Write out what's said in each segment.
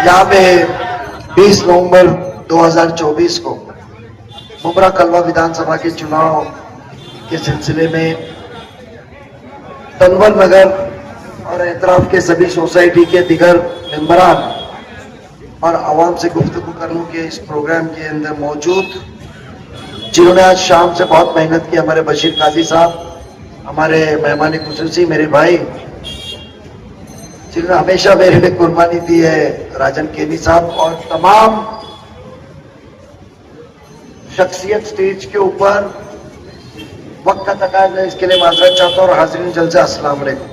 यहाँ पे 20 नवंबर 2024 को मुमरा कलवा विधानसभा के चुनाव के सिलसिले में तनवर नगर और एतराफ के सभी सोसाइटी के दिगर मेंबरान और आवाम से गुफ्तगू करने के इस प्रोग्राम के अंदर मौजूद, जिन्होंने आज शाम से बहुत मेहनत की, हमारे बशीर काजी साहब, हमारे मेहमान खुसूसी मेरे भाई जिन्होंने हमेशा मेरे लिए कुर्बानी दी है, राजन केनी साहब, और तमाम शख्सियत स्टेज के ऊपर वक्त का तकाजा है, इसके लिए माजरत चाहता हूं। और हाज़रीन जलसा, अस्सलाम वालेकुम।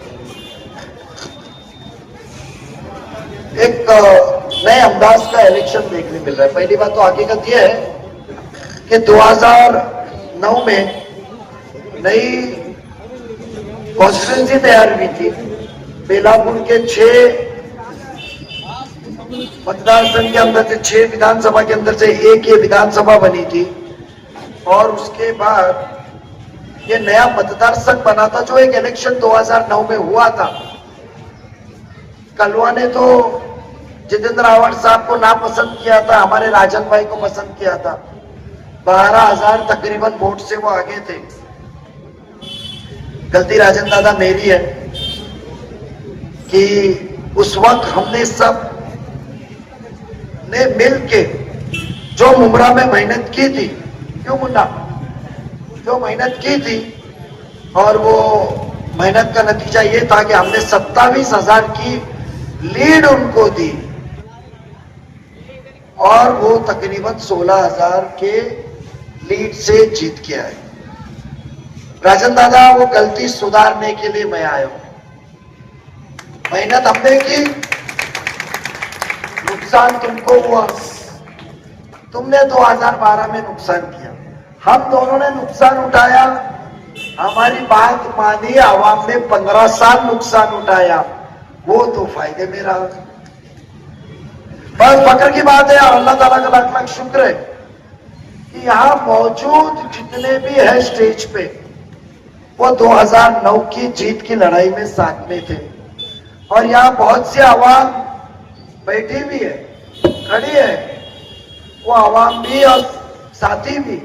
एक नए अंदाज का इलेक्शन देखने मिल रहा है। पहली बात तो हकीकत यह है कि 2009 में नई कॉन्स्टिट्यूंसी तैयार हुई थी। बेलापुर के 6 मतदार संघ के अंदर से 6 विधानसभा के अंदर से एक ये विधानसभा बनी थी, और उसके बाद ये नया मतदार संघ बना था जो एक इलेक्शन 2009 में हुआ था। कलवा ने तो जितेंद्र आवाड साहब को नापसंद किया था, हमारे राजन भाई को पसंद किया था। 12,000 तकरीबन वोट से वो आगे थे। गलती राजन दादा मेरी है कि उस वक्त हमने सब ने मिल के जो मुमरा में मेहनत की थी, क्यों मुन्ना, जो मेहनत की थी, और वो मेहनत का नतीजा ये था कि हमने 27,000 की लीड उनको दी और वो तकरीबन 16,000 के लीड से जीत के आए। राजन दादा, वो गलती सुधारने के लिए मैं आया हूं। मेहनत हमने की, नुकसान तुमको हुआ, तुमने 2012 में नुकसान किया, हम दोनों ने नुकसान उठाया, हमारी बात मानी, आवाम ने 15 साल नुकसान उठाया, वो तो फायदे में रहा। बस फक्र की बात है, और अल्लाह ताला का लाख लाख शुक्र है कि यहां मौजूद जितने भी है स्टेज पे, वो 2009 की जीत की लड़ाई में साथ में थे। और यहाँ बहुत सी आवाम बैठी भी है, खड़ी है, वो आवाम भी और साथी भी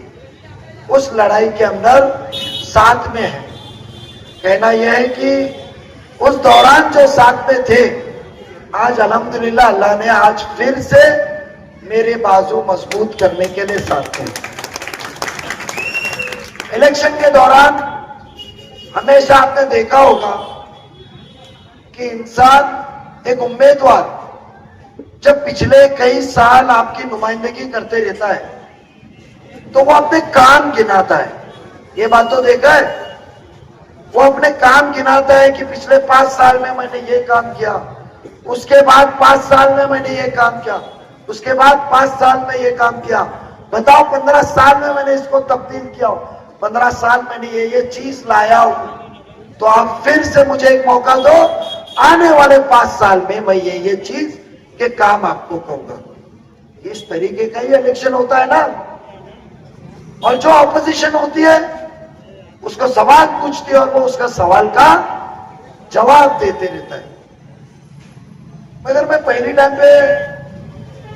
उस लड़ाई के अंदर साथ में है। कहना यह है कि उस दौरान जो साथ में थे, आज अल्हम्दुलिल्लाह अल्लाह ने आज फिर से मेरे बाजू मजबूत करने के लिए साथ में। इलेक्शन के दौरान हमेशा आपने देखा होगा कि इंसान, एक उम्मीदवार जब पिछले कई साल आपकी नुमाइंदगी करते रहता है तो वो अपने काम गिनाता है। ये बात तो देखा है, वो अपने काम गिनाता है कि पिछले 5 साल में मैंने ये काम किया, उसके बाद 5 साल में मैंने ये काम किया, उसके बाद 5 साल में ये काम किया। बताओ 15 साल में मैंने इसको तब्दील किया, 15 साल मैंने ये चीज लाया हूं, तो आप फिर से मुझे एक मौका दो, आने वाले 5 साल में मैं ये चीज के काम आपको कहूंगा। इस तरीके का ही इलेक्शन होता है ना। और जो ऑपोजिशन होती है उसको सवाल पूछती है और वो उसका सवाल का जवाब देते रहता है। मगर मैं पहली टाइम पे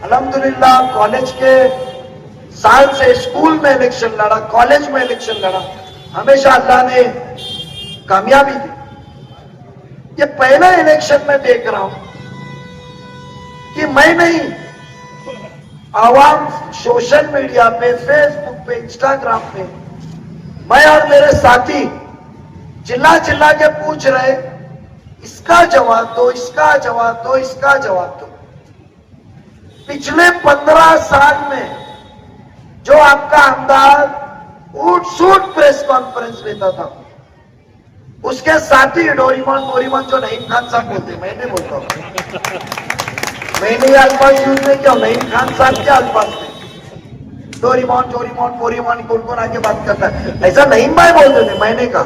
अल्हम्दुलिल्लाह कॉलेज के साल से स्कूल में इलेक्शन लड़ा, कॉलेज में इलेक्शन लड़ा, हमेशा अल्लाह ने कामयाबी दी। ये पहला इलेक्शन में देख रहा हूं कि मैं नहीं, आवाम सोशल मीडिया पे, फेसबुक पे, इंस्टाग्राम पे, मैं और मेरे साथी चिल्ला चिल्ला के पूछ रहे, इसका जवाब दो, इसका जवाब दो, इसका जवाब दो। पिछले 15 साल में जो आपका आमदार उठ सूट प्रेस कॉन्फ्रेंस लेता था, उसके साथी डोरीमोन जो नईम खान साहब बोलते, मैं नहीं बोलता हूं, मैंने ये अल्फाज यूज नहीं किया, नईम खान साहब के अल्फाज थे। डोरीमोन, पोरीमोन, कौन आके बात करता है, ऐसा नईम भाई बोलते थे। मैंने कहा,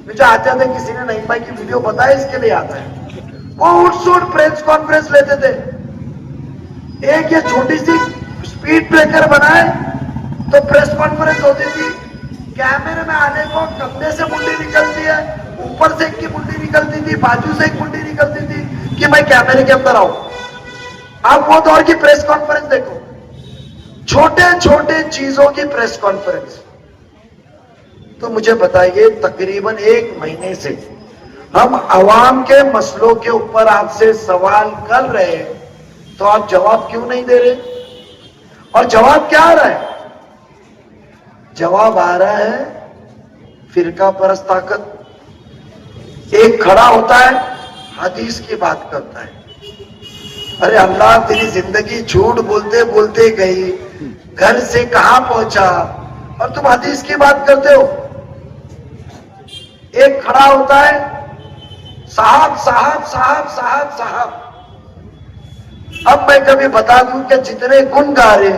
मुझे आते थे, किसी ने नईम भाई की वीडियो बताया, इसके लिए आता है। वो उठ सूट प्रेस कॉन्फ्रेंस लेते थे। एक ये छोटी सी स्पीड ब्रेकर बनाए तो प्रेस कॉन्फ्रेंस होती थी, कैमरे में आने को कंधे से मुंडी निकलती है, ऊपर से एक की मुंडी निकलती थी, बाजू से एक मुंडी निकलती थी कि मैं कैमरे के अंदर आऊं। आप वो दौर की प्रेस कॉन्फ्रेंस देखो, छोटे छोटे चीजों की प्रेस कॉन्फ्रेंस। तो मुझे बताइए, तकरीबन 1 महीने से हम अवाम के मसलों के ऊपर आपसे सवाल कर रहे हैं, तो आप जवाब क्यों नहीं दे रहे? और जवाब क्या आ रहा है? जवाब आ रहा है फिरका परस्त ताकत। एक खड़ा होता है, हदीस की बात करता है। अरे अल्लाह, तेरी जिंदगी झूठ बोलते बोलते गई, घर से कहां पहुंचा और तुम हदीस की बात करते हो। एक खड़ा होता है, साहब साहब साहब साहब साहब। अब मैं कभी बता दूं कि जितने गुण गा रहे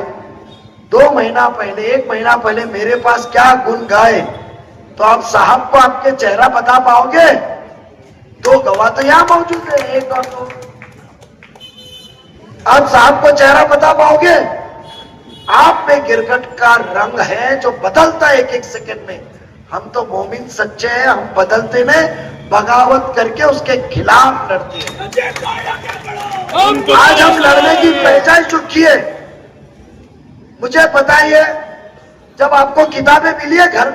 2 महीना पहले, 1 महीना पहले मेरे पास क्या गुण गाए, तो आप साहब को आपके चेहरा बता पाओगे? 2 गवाह तो यहां मौजूद है, 1 और 2। आप साहब को चेहरा बता पाओगे? आप में गिरगट का रंग है जो बदलता है 1-1 सेकंड में। हम तो मोमिन सच्चे हैं, हम बदलते नहीं, बगावत करके उसके खिलाफ लड़ते हैं। आज हम लड़ने की पहचान चुकी है। मुझे बताइए, जब आपको किताबें मिली है घर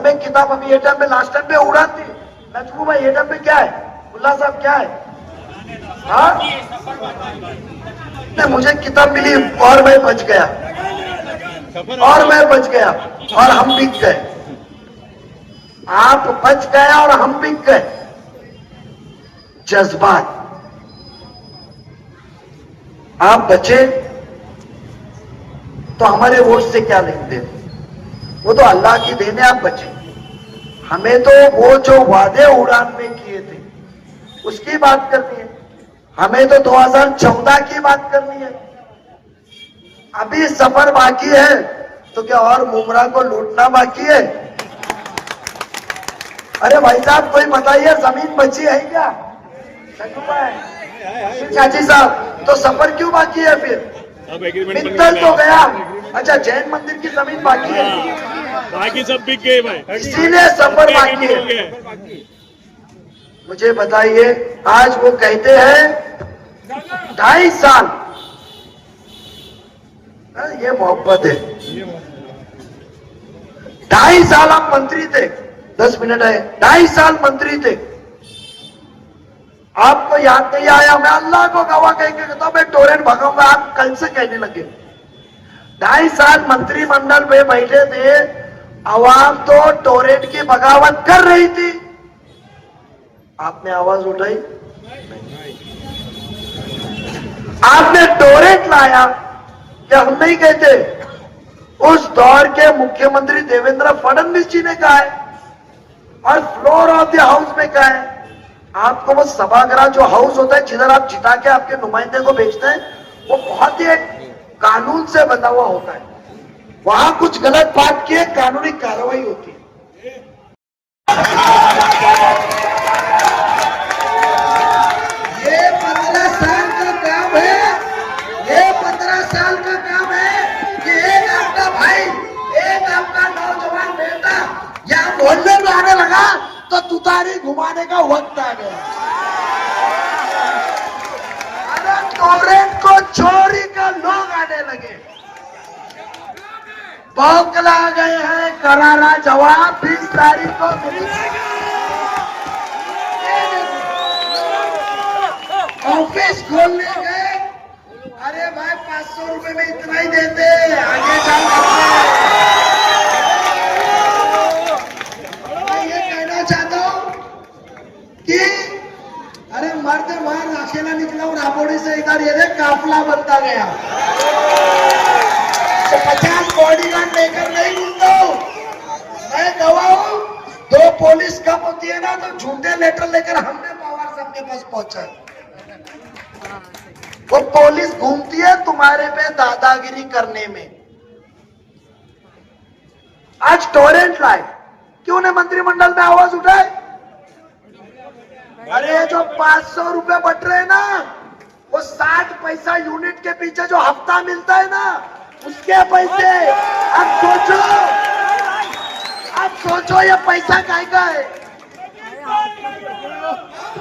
में किताब अभी ये टाइम में, लास्ट टाइम पे उड़ान थी। नजमू भाई, ये टाइम पे क्या है? मुल्ला साहब क्या है? हाँ, मुझे किताब मिली और मैं बच गया, और मैं बच गया, और हम बिक गए। आप बच गए और हम बिक गए। जज्बात। आप बचे तो हमारे वोट से क्या लेन देन, वो तो अल्लाह की देन है, आप बचे। हमें तो वो जो वादे उड़ान में किए थे उसकी बात करनी है। हमें तो 2014 की बात करनी है। अभी सफर बाकी है, तो क्या और मुमरा को लूटना बाकी है? अरे भाई साहब, कोई बताइए, जमीन बची है क्या? चाची साहब, तो सफर क्यों बाकी है फिर? मित्तल तो गया। अच्छा, जैन मंदिर की जमीन बाकी है, बाकी सब बिक गए भाई, इसीलिए सफर बाकी है। मुझे बताइए, आज वो कहते हैं 2.5 साल, ये मोहब्बत है। 2.5 साल आप मंत्री थे, 10 मिनट है, 2.5 साल मंत्री थे, आपको याद नहीं आया? मैं अल्लाह को गवाह कह के कहता हूं, मैं टोरेंट भगाऊंगा, आप कल से कहने लगे। 2.5 साल मंत्रिमंडल में बैठे थे, आवाम तो टोरेंट की बगावत कर रही थी, आपने आवाज उठाई? आपने टोरेंट लाया, क्या हम नहीं कहते? उस दौर के मुख्यमंत्री देवेंद्र फडणवीस जी ने कहा है, और फ्लोर ऑफ द हाउस में कहा है। आपको वो सभागृह जो हाउस होता है, जिधर आप जिता के आपके नुमाइंदे को भेजते हैं, वो बहुत ही एक कानून से बना हुआ होता है। वहां कुछ गलत बात किए, कानूनी कार्रवाई होती है। ये 15 साल का काम है, ये 15 साल का काम है कि एक आपका भाई, एक आपका नौजवान बेटा यहाँ मोहल्ले में आने लगा तो तुतारी घुमाने का वक्त आ गया। अरे टोरेंट को चोरी का लोग आने लगे, बौखला गए हैं। करारा जवाब 20 तारीख को मिलेगा। ऑफिस खोलने गए, अरे भाई 500 रुपए में इतना ही देते, आगे चल चाहता हूं कि अरे मर्द बाहर अकेला निकला और राबोड़ी से इधर ये काफिला बनता गया। तो 50 बॉडीगार्ड लेकर नहीं घूमता हूं, मैं गवाह हूं। 2 पुलिस कम होती है ना, तो झूठे लेटर लेकर हमने पावर सबके पास पहुंचा। वो पुलिस घूमती है तुम्हारे पे दादागिरी करने में। आज टोरेंट लाए, क्यों ने मंत्रिमंडल में आवाज उठाए? अरे जो 500 रुपए बट रहे ना, वो 60 पैसा यूनिट के पीछे जो हफ्ता मिलता है ना, उसके पैसे। अब सोचो ये पैसा काय का है?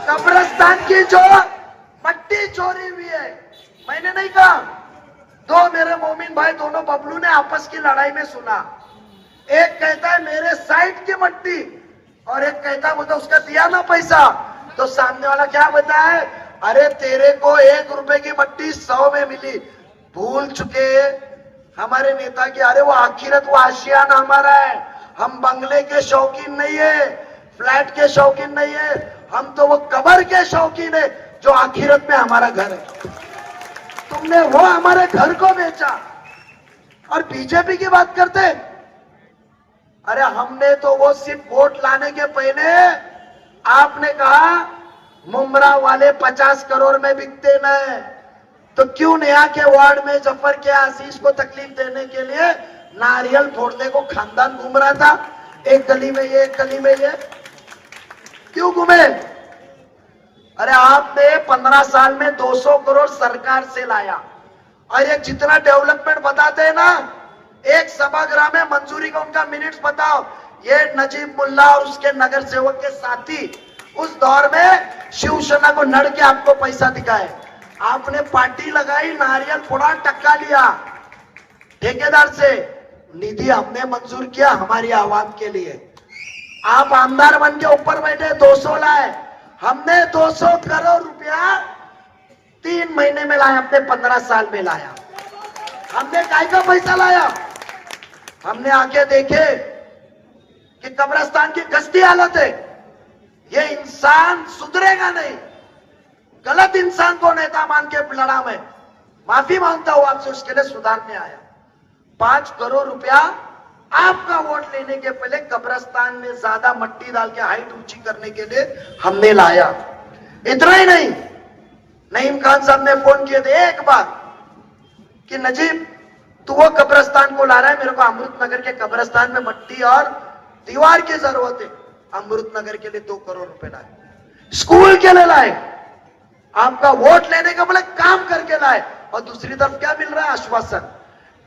कब्रिस्तान की जो मट्टी चोरी हुई है, मैंने नहीं कहा। दो मेरे मोमिन भाई दोनों बबलू ने आपस की लड़ाई में सुना। एक कहता है मेरे साइड की मट्टी, और एक कहता है बोलता उसका दिया ना पैसा। तो सामने वाला क्या बताए, अरे तेरे को 1 रुपए की मट्टी 100 में मिली। भूल चुके हमारे नेता की, अरे वो आखिरत वो आशियाना हमारा है। हम बंगले के शौकीन नहीं है, फ्लैट के शौकीन नहीं है, हम तो वो कब्र के शौकीन है जो आखिरत में हमारा घर है। तुमने वो हमारे घर को बेचा और बीजेपी की बात करते। अरे हमने तो वो सिर्फ वोट लाने के पहले आपने कहा मुमरा वाले 50 करोड़ में बिकते न, तो क्यों नया के वार्ड में जफर के आशीष को तकलीफ देने के लिए नारियल फोड़ने को खानदान घूम रहा था, एक गली में ये एक गली में ये, क्यों घूमे? अरे आपने 15 साल में 200 करोड़ सरकार से लाया, और ये जितना डेवलपमेंट बताते हैं ना, एक सभागृह में मंजूरी का उनका मिनट्स बताओ। ये नजीब मुल्ला और उसके नगर सेवक के साथी उस दौर में शिवसेना को लड़ के आपको पैसा दिखाए। आपने पार्टी लगाई, नारियल फोड़ा, टक्का लिया ठेकेदार से, निधि हमने मंजूर किया हमारी आवाम के लिए। आप आमदार बन के ऊपर बैठे, 200 लाए, हमने 200 करोड़ रुपया 3 महीने में लाया, अपने 15 साल में लाया। हमने काय का पैसा लाया? हमने आके देखे कि कब्रिस्तान की गस्ती हालत है, ये इंसान सुधरेगा नहीं। गलत इंसान को नेता मान के लड़ा, मैं माफी मांगता हूं आपसे, उसके लिए सुधारने आया। 5 करोड़ रुपया आपका वोट लेने के पहले कब्रिस्तान में ज्यादा मट्टी डाल के हाइट ऊंची करने के लिए हमने लाया। इतना ही नहीं, नईम खान साहब ने फोन किए थे एक बार कि नजीब तू वो कब्रिस्तान को ला रहा है, मेरे को अमृत नगर के कब्रिस्तान में मट्टी और दीवार की जरूरत है। अमृत नगर के लिए 2 करोड़ रुपए लाए, स्कूल के लिए लाए, आपका वोट लेने का बोले काम करके लाए। और दूसरी तरफ क्या मिल रहा है? आश्वासन।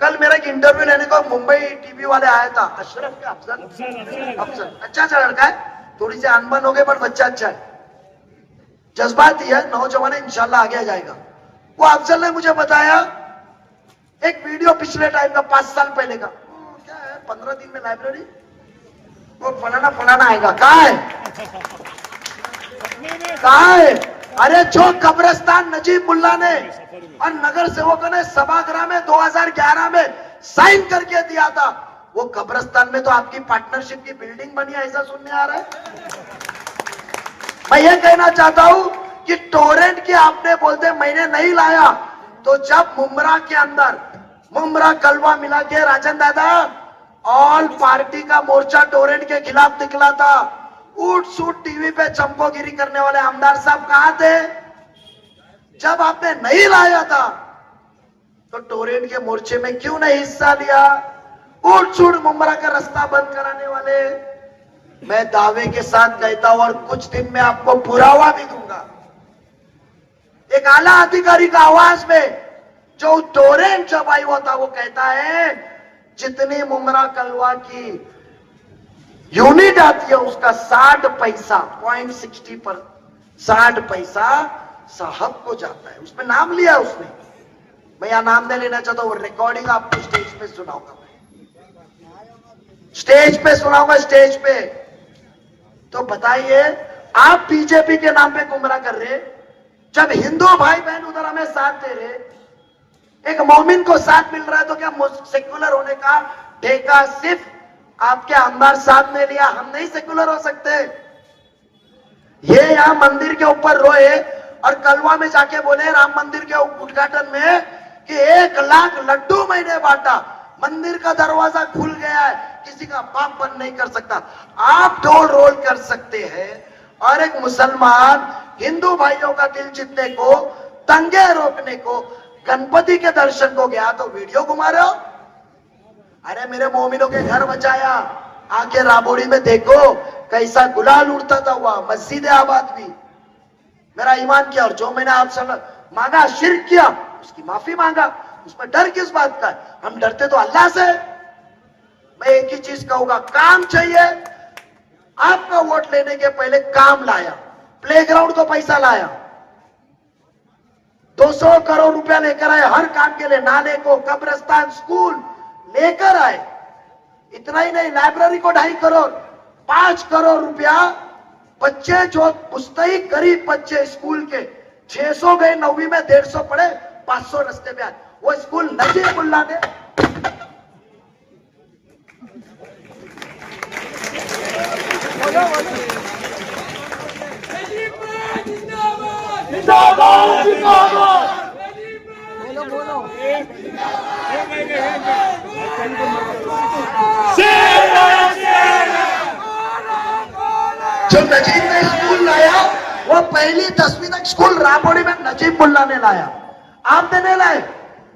कल मेरा एक इंटरव्यू लेने को मुंबई टीवी वाले आया था, अशरफ के अफजल, अच्छा सा लड़का है, थोड़ी सी अनबन हो गई पर बच्चा अच्छा है, जज्बाती है, नौजवान है, इंशाल्लाह आगे जाएगा। वो अफजल ने मुझे बताया एक वीडियो पिछले टाइम का 5 साल पहले का, क्या है 15 दिन में लाइब्रेरी वो फलाना आएगा, कहा है? अरे जो कब्रिस्तान नजीब मुल्ला ने और नगर सेवकों ने सभागृह में 2011 में साइन करके दिया था, वो कब्रिस्तान में तो आपकी पार्टनरशिप की बिल्डिंग बनी है, ऐसा सुनने आ रहा है। मैं ये कहना चाहता हूं कि टोरेंट के आपने बोलते मैंने नहीं लाया, तो जब मुमरा के अंदर मुमरा कलवा मिला के राजन दादा ऑल पार्टी का मोर्चा टोरेंट के खिलाफ निकला था, उठ सूट टीवी पे चमकोगिरी करने वाले आमदार साहब कहां थे? जब आपने नहीं लाया था तो टोरेंट के मोर्चे में क्यों नहीं हिस्सा लिया? उठ सूट मुमरा का रास्ता बंद कराने वाले। मैं दावे के साथ कहता हूं और कुछ दिन में आपको पुरावा भी दूंगा, एक आला अधिकारी का आवाज में जो टोरेंट जब आई हुआ था वो कहता है जितनी मुमरा कलवा की यूनिट आती है उसका 60 पैसा 0.60 पर 60 पैसा साहब को जाता है। उसमें नाम लिया उसने, मैं यहां नाम नहीं लेना चाहता हूं, रिकॉर्डिंग आपको स्टेज पे सुनाऊंगा, स्टेज पे सुनाऊंगा, स्टेज पे। तो बताइए आप बीजेपी के नाम पे गुमराह कर रहे, जब हिंदू भाई बहन उधर हमें साथ दे रहे, एक मोमिन को साथ मिल रहा है, तो क्या सेक्युलर होने का ठेका सिर्फ आपके आमदार साहब ने लिया? हम नहीं सेक्युलर हो सकते। ये यहां मंदिर के ऊपर रोए और कलवा में जाके बोले राम मंदिर के उद्घाटन में कि 1 लाख लड्डू मैंने बांटा, मंदिर का दरवाजा खुल गया है, किसी का बाप बंद नहीं कर सकता। आप डोल रोल कर सकते हैं और एक मुसलमान हिंदू भाइयों का दिल जीतने को, दंगे रोकने को, गणपति के दर्शन को गया तो वीडियो घुमा रहे हो। अरे मेरे मोमिनों के घर बचाया, आके राबोड़ी में देखो कैसा गुलाल उड़ता था, हुआ मस्जिद आबाद भी। मेरा ईमान किया और जो मैंने आपसे मांगा शिर्क किया उसकी माफी मांगा, उसमें डर किस बात का है? हम डरते तो अल्लाह से। मैं एक ही चीज कहूंगा, काम चाहिए। आपका वोट लेने के पहले काम लाया, प्लेग्राउंड को पैसा लाया, 200 करोड़ रुपया लेकर आए हर काम के लिए, नाले को, कब्रिस्तान, स्कूल लेकर आए। इतना ही नहीं, लाइब्रेरी को 2.5 करोड़, 5 करोड़ रुपया बच्चे जो मुस्तहिक गरीब बच्चे स्कूल के 600 गए 9वीं में, 150 पढ़े, 500 रास्ते में आए। वो स्कूल नजीबुल्लाह ने जिंदाबाद जिंदाबाद। जो नजीब ने स्कूल लाया वो पहली 10वीं तक स्कूल रामोड़ी में नजीबुल्लाह ने लाया, आपने नहीं लाए।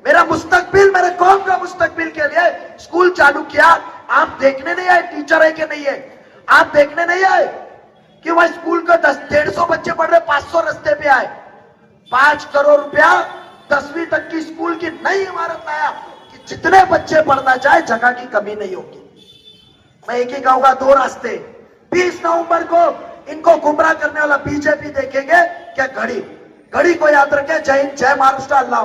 मेरा मुस्तकबिल, मेरे कौम का मुस्तकबिल के लिए स्कूल चालू किया। आप देखने नहीं आए टीचर है कि नहीं है, आप देखने नहीं आए कि वह स्कूल का 150 बच्चे पढ़ रहे, 500 रास्ते पे आए। 5 करोड़ रुपया 10वीं तक की स्कूल की नई इमारत लाया कि जितने बच्चे पढ़ना चाहे जगह की कमी नहीं होगी। मैं एक ही कहूंगा, 2 रास्ते। 20 नवंबर को इनको गुमराह करने वाला बीजेपी देखेंगे क्या? घड़ी को याद रखें। जय हिंद, जय महाराष्ट्र, अल्लाह।